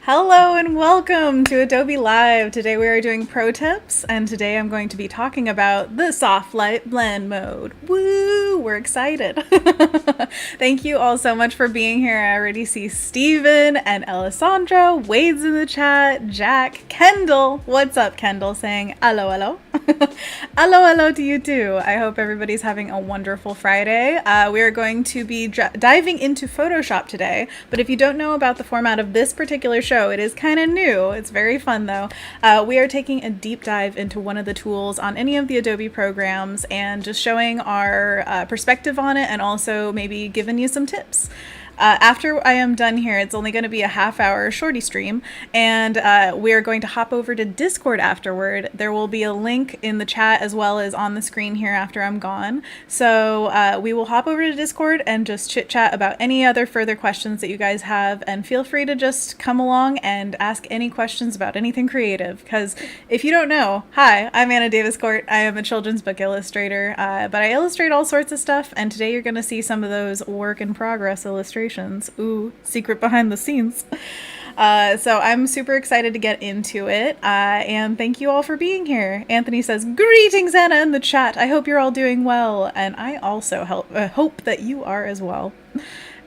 Hello and welcome to Adobe Live. Today we are doing pro tips, and today I'm going to be talking about the soft light blend mode. Woo! We're excited. Thank you all so much for being here. I already see Steven and Alessandro. Wade's in the chat. Jack. Kendall. What's up, Kendall? Saying hello, hello. Hello, hello to you too. I hope everybody's having a wonderful Friday. We are going to be diving into Photoshop today, but if you don't know about the format of this particular show, it is kind of new. It's very fun though. We are taking a deep dive into one of the tools on any of the Adobe programs and just showing our perspective on it, and also maybe giving you some tips. After I am done here, it's only going to be a half-hour shorty stream, and we are going to hop over to Discord afterward. There will be a link in the chat as well as on the screen here after I'm gone. So we will hop over to Discord and just chit-chat about any other further questions that you guys have, and feel free to just come along and ask any questions about anything creative, because if you don't know, hi, I'm Anna Daviscourt. I am a children's book illustrator, but I illustrate all sorts of stuff, and today you're going to see some of those work-in-progress illustrations. Ooh, secret behind the scenes. So I'm super excited to get into it, and thank you all for being here. Anthony says, greetings, Anna, in the chat. I hope you're all doing well, and I also hope that you are as well.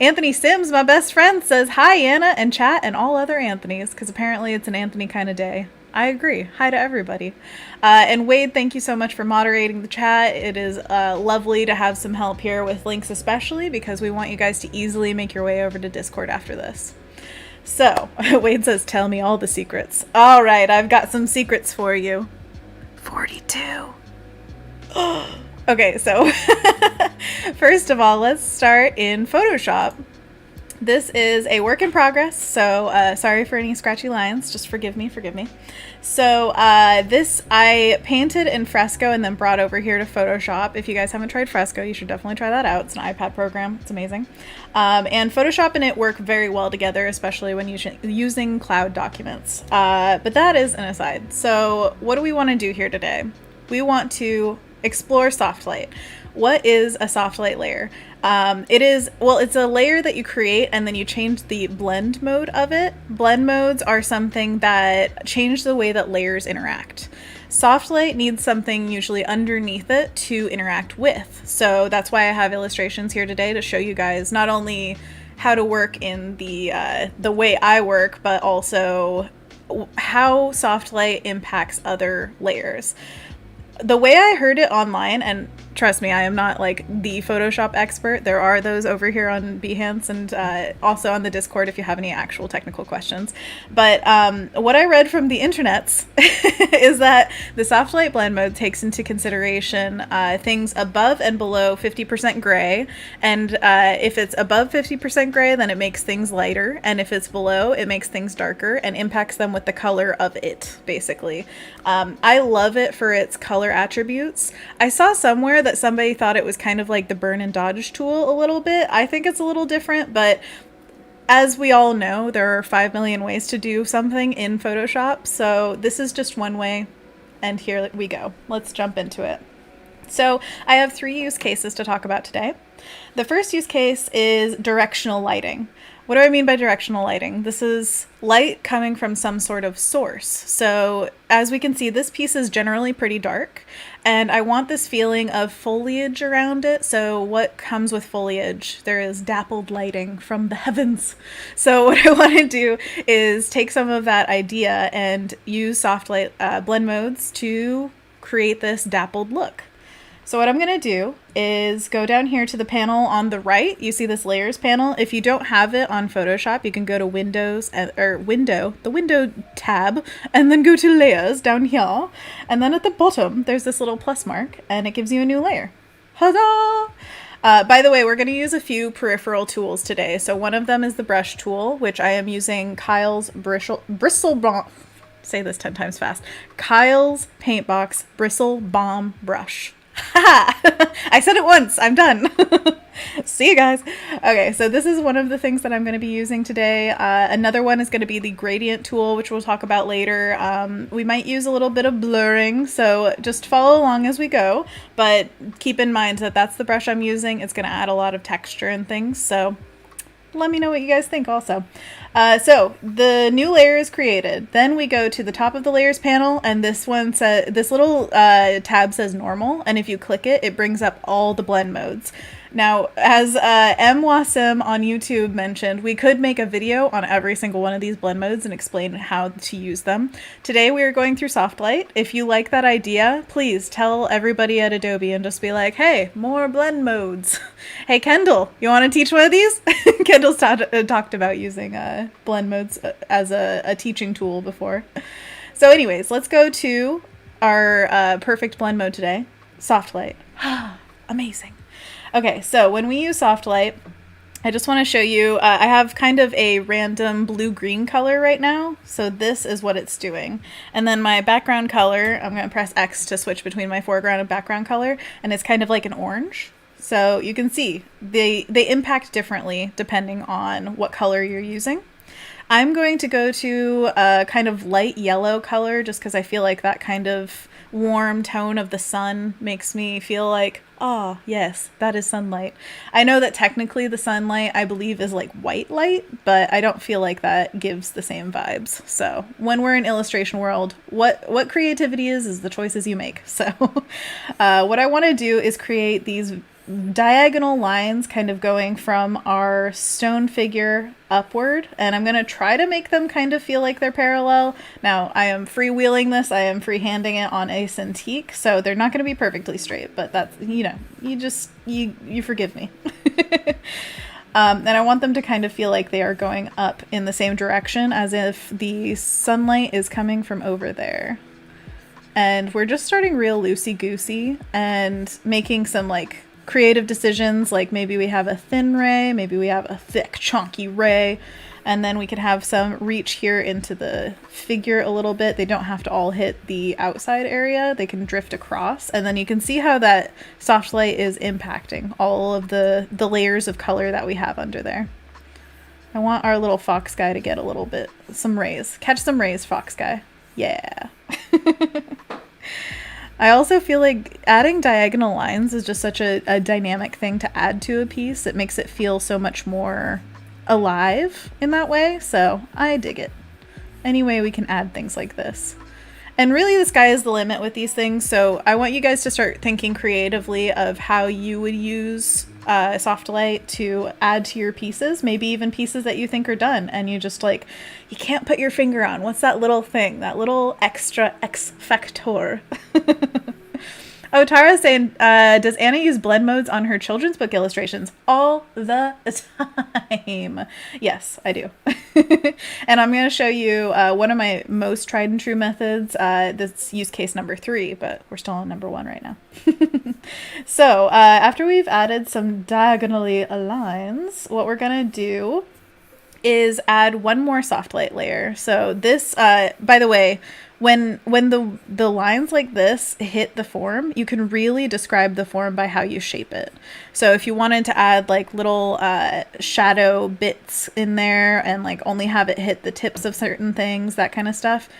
Anthony Sims, my best friend, says, hi, Anna, and chat, and all other Anthonys, because apparently it's an Anthony kind of day. I agree. Hi to everybody. And Wade, thank you so much for moderating the chat. It is lovely to have some help here with links, especially because we want you guys to easily make your way over to Discord after this. So, Wade says, tell me all the secrets. All right, I've got some secrets for you. 42. Okay, so first of all, let's start in Photoshop. This is a work in progress, so sorry for any scratchy lines. Just forgive me. So this I painted in Fresco and then brought over here to Photoshop. If you guys haven't tried Fresco, you should definitely try that out. It's an iPad program. It's amazing. And Photoshop and it work very well together, especially when using cloud documents. But that is an aside. So what do we want to do here today? We want to explore soft light. What is a soft light layer? It's a layer that you create and then you change the blend mode of it. Blend modes are something that change the way that layers interact. Soft light needs something usually underneath it to interact with. So that's why I have illustrations here today to show you guys not only how to work in the way I work, but also how soft light impacts other layers. The way I heard it online, and trust me, I am not like the Photoshop expert. There are those over here on Behance and also on the Discord if you have any actual technical questions. But what I read from the internets is that the soft light blend mode takes into consideration things above and below 50% gray. And if it's above 50% gray, then it makes things lighter. And if it's below, it makes things darker and impacts them with the color of it, basically. I love it for its color attributes. I saw somewhere that somebody thought it was kind of like the burn and dodge tool a little bit. I think it's a little different, but as we all know, there are 5 million ways to do something in Photoshop. So this is just one way, and here we go. Let's jump into it. So I have 3 use cases to talk about today. The first use case is directional lighting. What do I mean by directional lighting? This is light coming from some sort of source. So as we can see, this piece is generally pretty dark, and I want this feeling of foliage around it. So what comes with foliage? There is dappled lighting from the heavens. So what I want to do is take some of that idea and use soft light blend modes to create this dappled look. So what I'm going to do is go down here to the panel on the right. You see this layers panel. If you don't have it on Photoshop, you can go to the window tab, and then go to layers down here. And then at the bottom, there's this little plus mark, and it gives you a new layer. Huzzah! By the way, we're going to use a few peripheral tools today. So one of them is the brush tool, which I am using Kyle's bristle bomb. Say this 10 times fast. Kyle's Paintbox Bristle Bomb Brush. I said it once. I'm done. See you guys. Okay, so this is one of the things that I'm going to be using today. Another one is going to be the gradient tool, which we'll talk about later. We might use a little bit of blurring, so just follow along as we go. But keep in mind that that's the brush I'm using. It's going to add a lot of texture and things, so let me know what you guys think also. So the new layer is created. Then we go to the top of the layers panel, and this little tab says normal, and if you click it, it brings up all the blend modes. Now, as M. Wasim on YouTube mentioned, we could make a video on every single one of these blend modes and explain how to use them. Today we are going through soft light. If you like that idea, please tell everybody at Adobe and just be like, hey, more blend modes. Hey, Kendall, you want to teach one of these? Kendall's talked about using blend modes as a teaching tool before. So anyways, let's go to our perfect blend mode today, soft light. Amazing. Okay, so when we use soft light, I just want to show you, I have kind of a random blue-green color right now, so this is what it's doing. And then my background color, I'm going to press X to switch between my foreground and background color, and it's kind of like an orange. So you can see they impact differently depending on what color you're using. I'm going to go to a kind of light yellow color just because I feel like that kind of warm tone of the sun makes me feel like, oh, yes, that is sunlight. I know that technically the sunlight, I believe, is like white light, but I don't feel like that gives the same vibes. So when we're in illustration world, what creativity is the choices you make. So what I want to do is create these diagonal lines kind of going from our stone figure upward, and I'm going to try to make them kind of feel like they're parallel. Now, I am freewheeling this, I am freehanding it on a Cintiq, so they're not going to be perfectly straight, but that's, you know, you forgive me. And I want them to kind of feel like they are going up in the same direction as if the sunlight is coming from over there. And we're just starting real loosey-goosey and making some like creative decisions, like maybe we have a thin ray, maybe we have a thick chunky ray, and then we could have some reach here into the figure a little bit. They don't have to all hit the outside area, they can drift across, and then you can see how that soft light is impacting all of the layers of color that we have under there. I want our little fox guy to get a little bit, some rays. Catch some rays, fox guy. Yeah. I also feel like adding diagonal lines is just such a dynamic thing to add to a piece. It makes it feel so much more alive in that way, so I dig it. Any way we can add things like this. And really the sky is the limit with these things, so I want you guys to start thinking creatively of how you would use soft light to add to your pieces, maybe even pieces that you think are done and you just like, you can't put your finger on. What's that little thing? That little extra X factor. Oh, Tara's saying, does Anna use blend modes on her children's book illustrations? All the time. Yes, I do. And I'm going to show you one of my most tried and true methods. That's use case number 3, but we're still on number 1 right now. So after we've added some diagonally lines, what we're going to do is add one more soft light layer. So this, by the way, when the lines like this hit the form, you can really describe the form by how you shape it. So if you wanted to add like little shadow bits in there and like only have it hit the tips of certain things, that kind of stuff,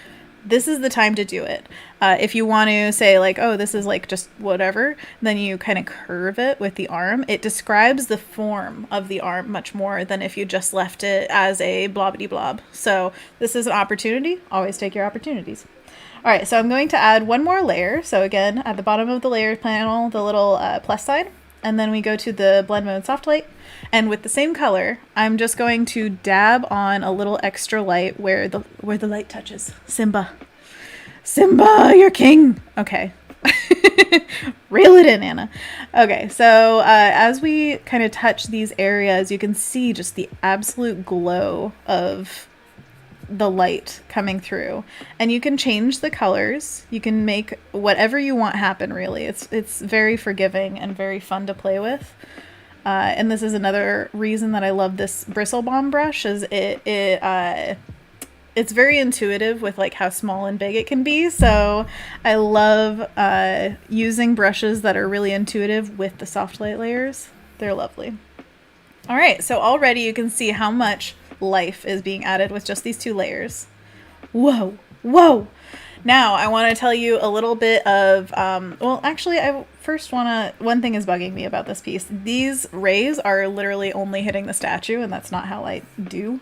this is the time to do it. If you want to say like, oh, this is like just whatever, then you kind of curve it with the arm. It describes the form of the arm much more than if you just left it as a blobbity blob. So this is an opportunity. Always take your opportunities. All right, so I'm going to add one more layer. So again, at the bottom of the layer panel, the little plus sign, and then we go to the blend mode soft light. And with the same color, I'm just going to dab on a little extra light where the light touches. Simba. Simba, you're king. Okay. Reel it in, Anna. Okay, so as we kind of touch these areas, you can see just the absolute glow of the light coming through. And you can change the colors. You can make whatever you want happen, really. It's very forgiving and very fun to play with. And this is another reason that I love this bristle bomb brush, is it's very intuitive with like how small and big it can be. So I love using brushes that are really intuitive with the soft light layers. They're lovely. All right, so already you can see how much life is being added with just these 2 layers. Whoa, whoa. Now, I want to tell you a little bit of, well, actually, I first want to, one thing is bugging me about this piece. These rays are literally only hitting the statue, and that's not how light do.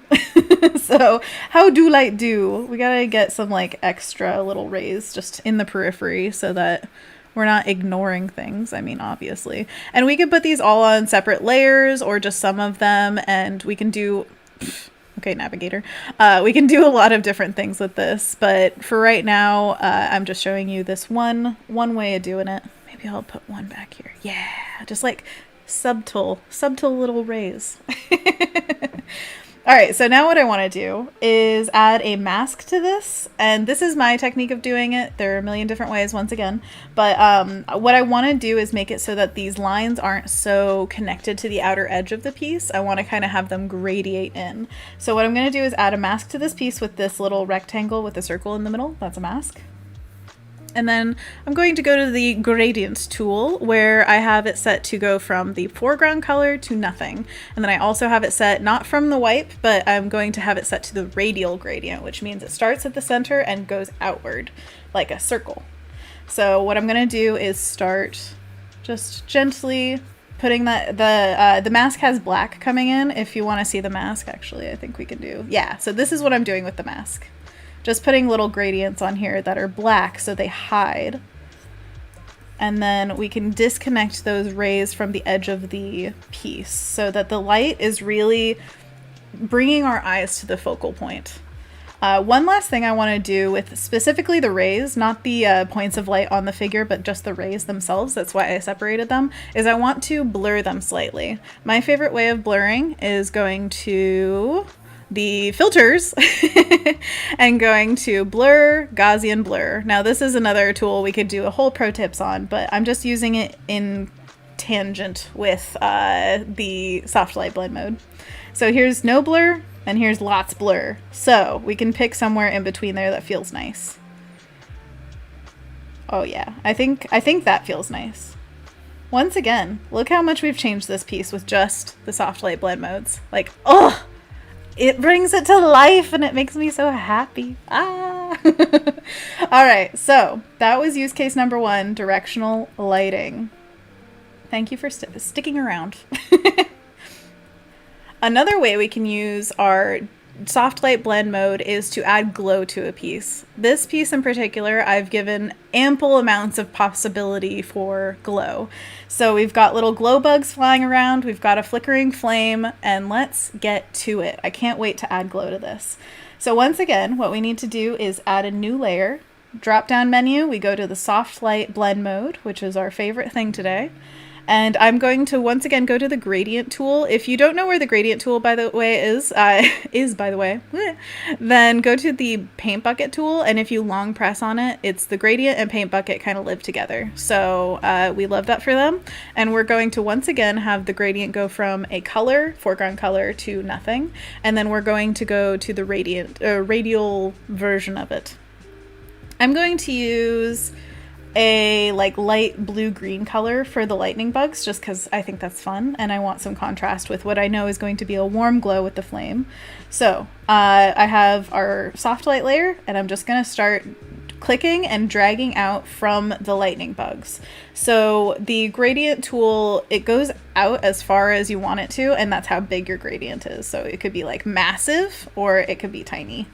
So, how do light do? We gotta get some, like, extra little rays just in the periphery so that we're not ignoring things, I mean, obviously. And we could put these all on separate layers or just some of them, and we can do... Okay, navigator. We can do a lot of different things with this, but for right now, I'm just showing you this one way of doing it. Maybe I'll put one back here. Yeah, just like subtle little rays. All right, so now what I want to do is add a mask to this, and this is my technique of doing it. There are a million different ways, once again, but what I want to do is make it so that these lines aren't so connected to the outer edge of the piece. I want to kind of have them gradiate in. So what I'm going to do is add a mask to this piece with this little rectangle with a circle in the middle. That's a mask. And then I'm going to go to the gradient tool where I have it set to go from the foreground color to nothing. And then I also have it set not from the wipe, but I'm going to have it set to the radial gradient, which means it starts at the center and goes outward like a circle. So what I'm going to do is start just gently putting that, the mask has black coming in. If you want to see the mask, actually, I think we can do. Yeah, so this is what I'm doing with the mask. Just putting little gradients on here that are black so they hide. And then we can disconnect those rays from the edge of the piece so that the light is really bringing our eyes to the focal point. One last thing I want to do with specifically the rays, not the points of light on the figure, but just the rays themselves, that's why I separated them, is I want to blur them slightly. My favorite way of blurring is going to the filters and going to blur, Gaussian blur. Now this is another tool we could do a whole pro tips on, but I'm just using it in tangent with the soft light blend mode. So here's no blur and here's lots blur. So we can pick somewhere in between there that feels nice. Oh yeah, I think that feels nice. Once again, look how much we've changed this piece with just the soft light blend modes. Like, oh! It brings it to life and it makes me so happy. Ah! All right, so that was use case number 1, directional lighting. Thank you for sticking around. Another way we can use our soft light blend mode is to add glow to a piece. This piece in particular, I've given ample amounts of possibility for glow. So we've got little glow bugs flying around, we've got a flickering flame, and let's get to it. I can't wait to add glow to this. So once again, what we need to do is add a new layer. Drop down menu, we go to the soft light blend mode, which is our favorite thing today. And I'm going to once again go to the gradient tool. If you don't know where the gradient tool, by the way, then go to the paint bucket tool. And if you long press on it, it's the gradient and paint bucket kind of live together. So we love that for them. And we're going to once again have the gradient go from a color, foreground color, to nothing. And then we're going to go to the radial version of it. I'm going to use a like light blue-green color for the lightning bugs just because I think that's fun and I want some contrast with what I know is going to be a warm glow with the flame. So I have our soft light layer and I'm just going to start clicking and dragging out from the lightning bugs. So the gradient tool, it goes out as far as you want it to, and that's how big your gradient is. So it could be like massive or it could be tiny.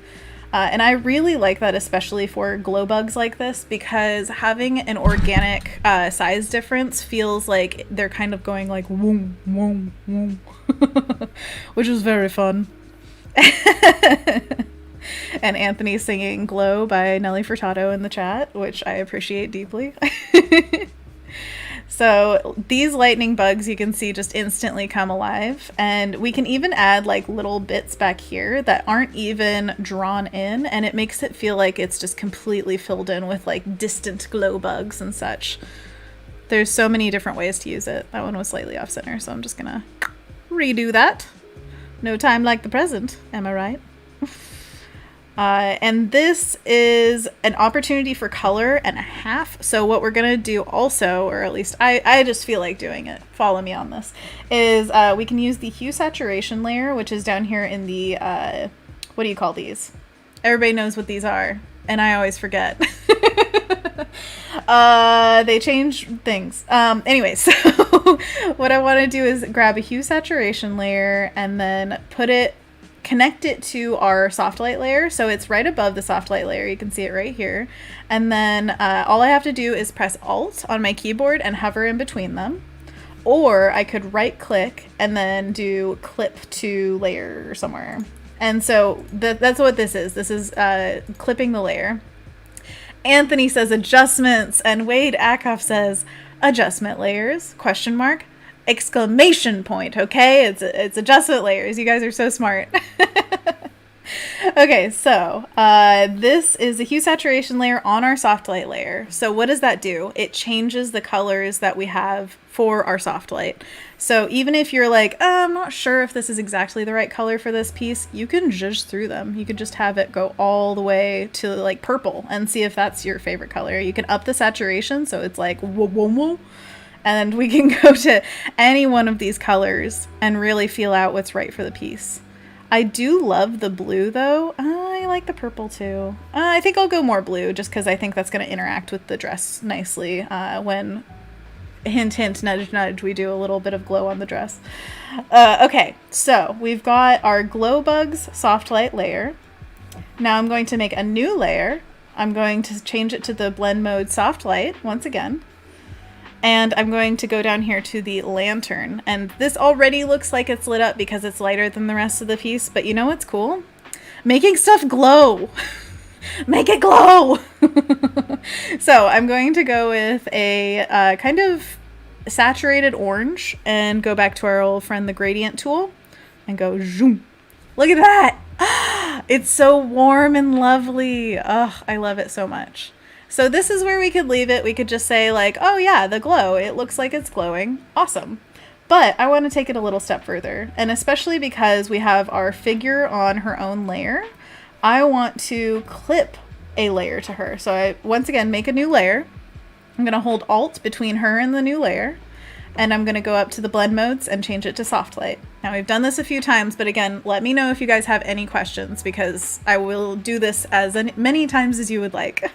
And I really like that, especially for glow bugs like this, because having an organic size difference feels like they're kind of going like woom, woom, woom, which is very fun. And Anthony singing Glow by Nelly Furtado in the chat, which I appreciate deeply. So these lightning bugs you can see just instantly come alive, and we can even add like little bits back here that aren't even drawn in, and it makes it feel like it's just completely filled in with like distant glow bugs and such. There's so many different ways to use it. That one was slightly off center, so I'm just gonna redo that. No time like the present, am I right? And this is an opportunity for color and a half. So what we're going to do also, or at least I just feel like doing it, follow me on this, is we can use the hue saturation layer, which is down here in the, what do you call these? Everybody knows what these are, and I always forget. They change things. Anyway, so what I want to do is grab a hue saturation layer and then connect it to our soft light layer. So it's right above the soft light layer. You can see it right here. And then all I have to do is press Alt on my keyboard and hover in between them. Or I could right click and then do clip to layer somewhere. And so that's what this is. This is clipping the layer. Anthony says adjustments, and Wade Akoff says adjustment layers, question mark, exclamation point. Okay, it's adjustment layers. You guys are so smart. Okay, so this is a hue saturation layer on our soft light layer. So what does that do? It changes the colors that we have for our soft light. So even if you're like, oh, I'm not sure if this is exactly the right color for this piece, you can zhuzh through them. You could just have it go all the way to like purple and see if that's your favorite color. You can up the saturation so it's like whoa, whoa, whoa. And we can go to any one of these colors and really feel out what's right for the piece. I do love the blue though. I like the purple too. I think I'll go more blue just because I think that's going to interact with the dress nicely when, hint, hint, nudge, nudge, we do a little bit of glow on the dress. Okay, so we've got our Glow Bugs soft light layer. Now I'm going to make a new layer. I'm going to change it to the blend mode soft light once again. And I'm going to go down here to the lantern. And this already looks like it's lit up because it's lighter than the rest of the piece. But you know what's cool? Making stuff glow. Make it glow. So I'm going to go with a kind of saturated orange and go back to our old friend, the gradient tool, and go zoom. Look at that. It's so warm and lovely. Oh, I love it so much. So this is where we could leave it. We could just say like, oh yeah, the glow, it looks like it's glowing. Awesome. But I want to take it a little step further. And especially because we have our figure on her own layer, I want to clip a layer to her. So I, once again, make a new layer. I'm going to hold Alt between her and the new layer. And I'm going to go up to the blend modes and change it to soft light. Now we've done this a few times, but again, let me know if you guys have any questions because I will do this as many times as you would like.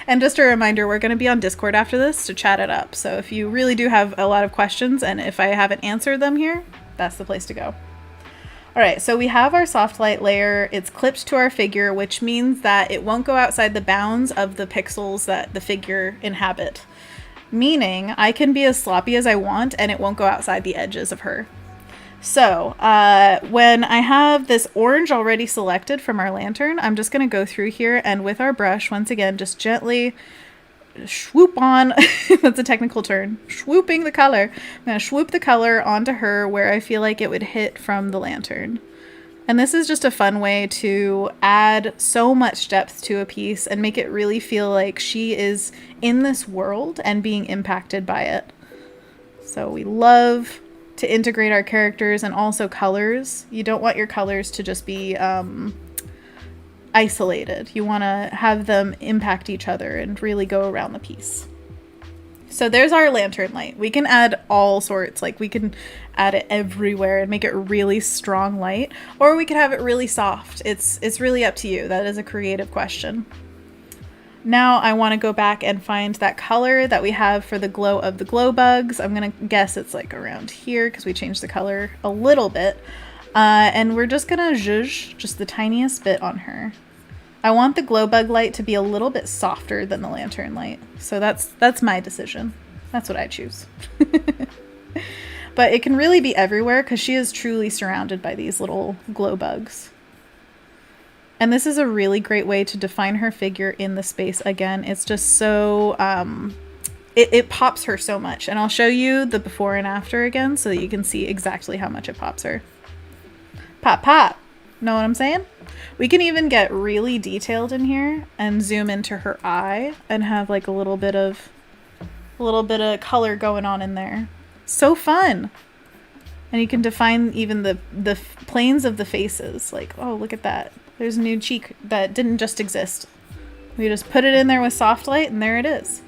And just a reminder, we're going to be on Discord after this to chat it up. So if you really do have a lot of questions and if I haven't answered them here, that's the place to go. All right, so we have our soft light layer. It's clipped to our figure, which means that it won't go outside the bounds of the pixels that the figure inhabit. Meaning I can be as sloppy as I want and it won't go outside the edges of her. So when I have this orange already selected from our lantern, I'm just going to go through here and with our brush, once again, just gently swoop on, that's a technical term, swooping the color. I'm going to swoop the color onto her where I feel like it would hit from the lantern. And this is just a fun way to add so much depth to a piece and make it really feel like she is in this world and being impacted by it. So we love to integrate our characters and also colors. You don't want your colors to just be isolated. You want to have them impact each other and really go around the piece. So there's our lantern light. We can add all sorts, like we can add it everywhere and make it really strong light, or we could have it really soft. It's really up to you. That is a creative question. Now I want to go back and find that color that we have for the glow of the glow bugs. I'm going to guess it's like around here because we changed the color a little bit. And we're just going to zhuzh just the tiniest bit on her. I want the glow bug light to be a little bit softer than the lantern light. So that's my decision. That's what I choose. But it can really be everywhere because she is truly surrounded by these little glow bugs. And this is a really great way to define her figure in the space again. It's just so, it pops her so much. And I'll show you the before and after again so that you can see exactly how much it pops her. Pop, pop. Know what I'm saying? We can even get really detailed in here and zoom into her eye and have like a little bit of color going on in there. So fun. And you can define even the planes of the faces. Like, oh, look at that. There's a new cheek that didn't just exist. We just put it in there with soft light and there it is.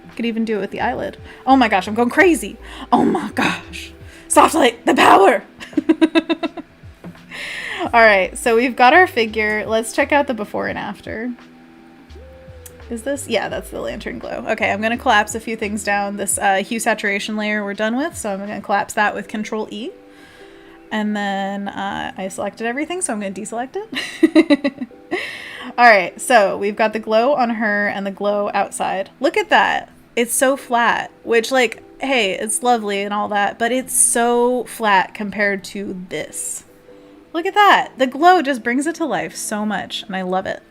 You could even do it with the eyelid. Oh my gosh, I'm going crazy. Oh my gosh. Soft light, the power. All right, so we've got our figure. Let's check out the before and after. Is this? Yeah, that's the lantern glow. Okay, I'm going to collapse a few things down. This hue saturation layer we're done with, so I'm going to collapse that with Control E. And then I selected everything, so I'm going to deselect it. All right, so we've got the glow on her and the glow outside. Look at that. It's so flat, which, like, hey, it's lovely and all that, but it's so flat compared to this. Look at that. The glow just brings it to life so much, and I love it.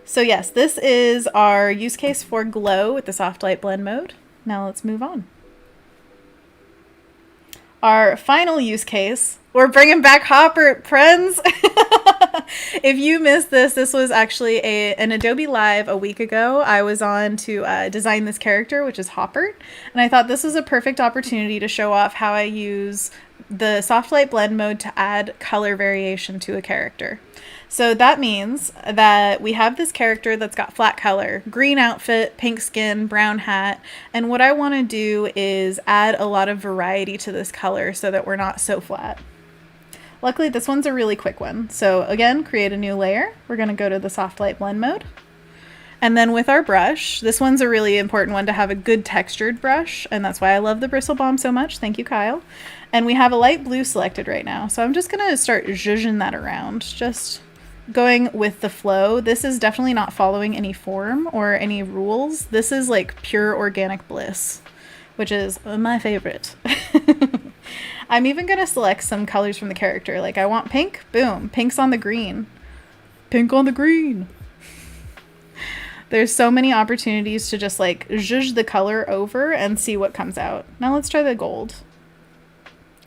So yes, this is our use case for glow with the soft light blend mode. Now let's move on. Our final use case, we're bringing back Hoppert, friends. If you missed this, this was actually an Adobe Live a week ago. I was on to design this character, which is Hoppert, and I thought this was a perfect opportunity to show off how I use the soft light blend mode to add color variation to a character. So that means that we have this character that's got flat color, green outfit, pink skin, brown hat, and what I want to do is add a lot of variety to this color so that we're not so flat. Luckily, this one's a really quick one. So again, create a new layer. We're going to go to the soft light blend mode. And then with our brush, this one's a really important one to have a good textured brush, and that's why I love the Bristle Balm so much. Thank you, Kyle. And we have a light blue selected right now. So I'm just going to start zhuzhing that around, just going with the flow. This is definitely not following any form or any rules. This is like pure organic bliss, which is my favorite. I'm even going to select some colors from the character. Like I want pink, boom, pink's on the green. Pink on the green. There's so many opportunities to just like zhuzh the color over and see what comes out. Now let's try the gold.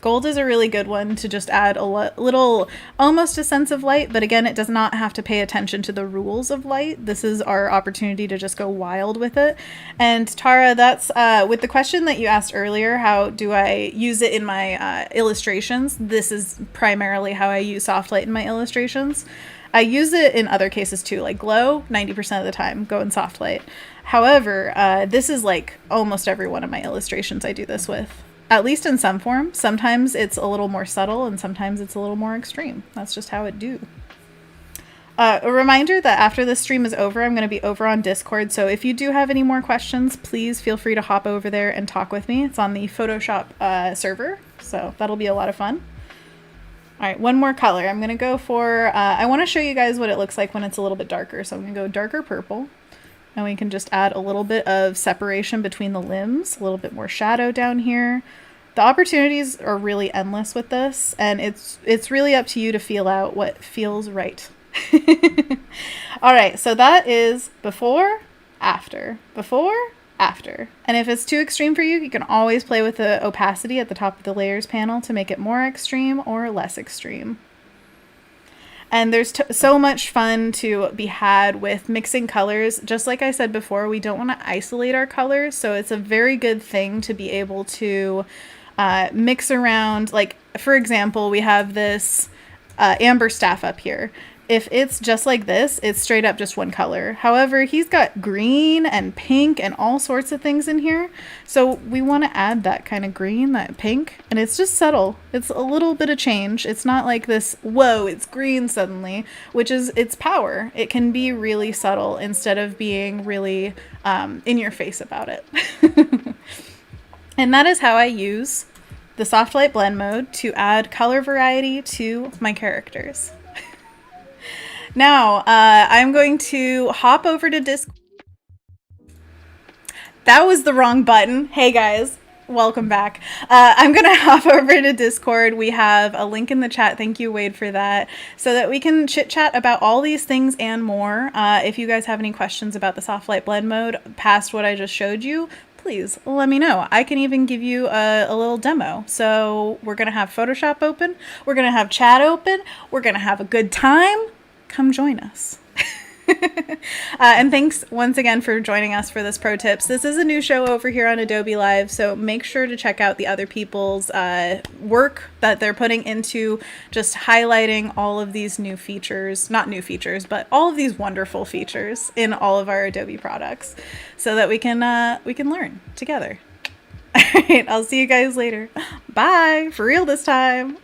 Gold is a really good one to just add a little, almost a sense of light, but again, it does not have to pay attention to the rules of light. This is our opportunity to just go wild with it. And Tara, that's with the question that you asked earlier, how do I use it in my illustrations? This is primarily how I use soft light in my illustrations. I use it in other cases too, like glow, 90% of the time, go in soft light. However, this is like almost every one of my illustrations I do this with. At least in some form. Sometimes it's a little more subtle and sometimes it's a little more extreme. That's just how it do. A reminder that after this stream is over, I'm going to be over on Discord. So if you do have any more questions, please feel free to hop over there and talk with me. It's on the Photoshop server. So that'll be a lot of fun. All right, one more color. I'm going to go for, I want to show you guys what it looks like when it's a little bit darker. So I'm going to go darker purple. And we can just add a little bit of separation between the limbs, a little bit more shadow down here. The opportunities are really endless with this, and it's really up to you to feel out what feels right. All right, so that is before, after, before, after. And if it's too extreme for you, you can always play with the opacity at the top of the layers panel to make it more extreme or less extreme. And there's so much fun to be had with mixing colors. Just like I said before, we don't want to isolate our colors. So it's a very good thing to be able to mix around. Like, for example, we have this amber staff up here. If it's just like this, it's straight up just one color. However, he's got green and pink and all sorts of things in here. So we want to add that kind of green, that pink, and it's just subtle. It's a little bit of change. It's not like this, whoa, it's green suddenly, which is its power. It can be really subtle instead of being really in your face about it. And that is how I use the soft light blend mode to add color variety to my characters. Now, I'm going to hop over to Discord. That was the wrong button. Hey guys, welcome back. I'm going to hop over to Discord. We have a link in the chat. Thank you, Wade, for that. So that we can chit chat about all these things and more. If you guys have any questions about the soft light blend mode past what I just showed you, please let me know. I can even give you a little demo. So we're going to have Photoshop open. We're going to have chat open. We're going to have a good time. Come join us. And thanks once again for joining us for this Pro Tips. This is a new show over here on Adobe Live, so make sure to check out the other people's work that they're putting into just highlighting all of these new features, not new features, but all of these wonderful features in all of our Adobe products so that we can learn together. All right, I'll see you guys later. Bye, for real this time.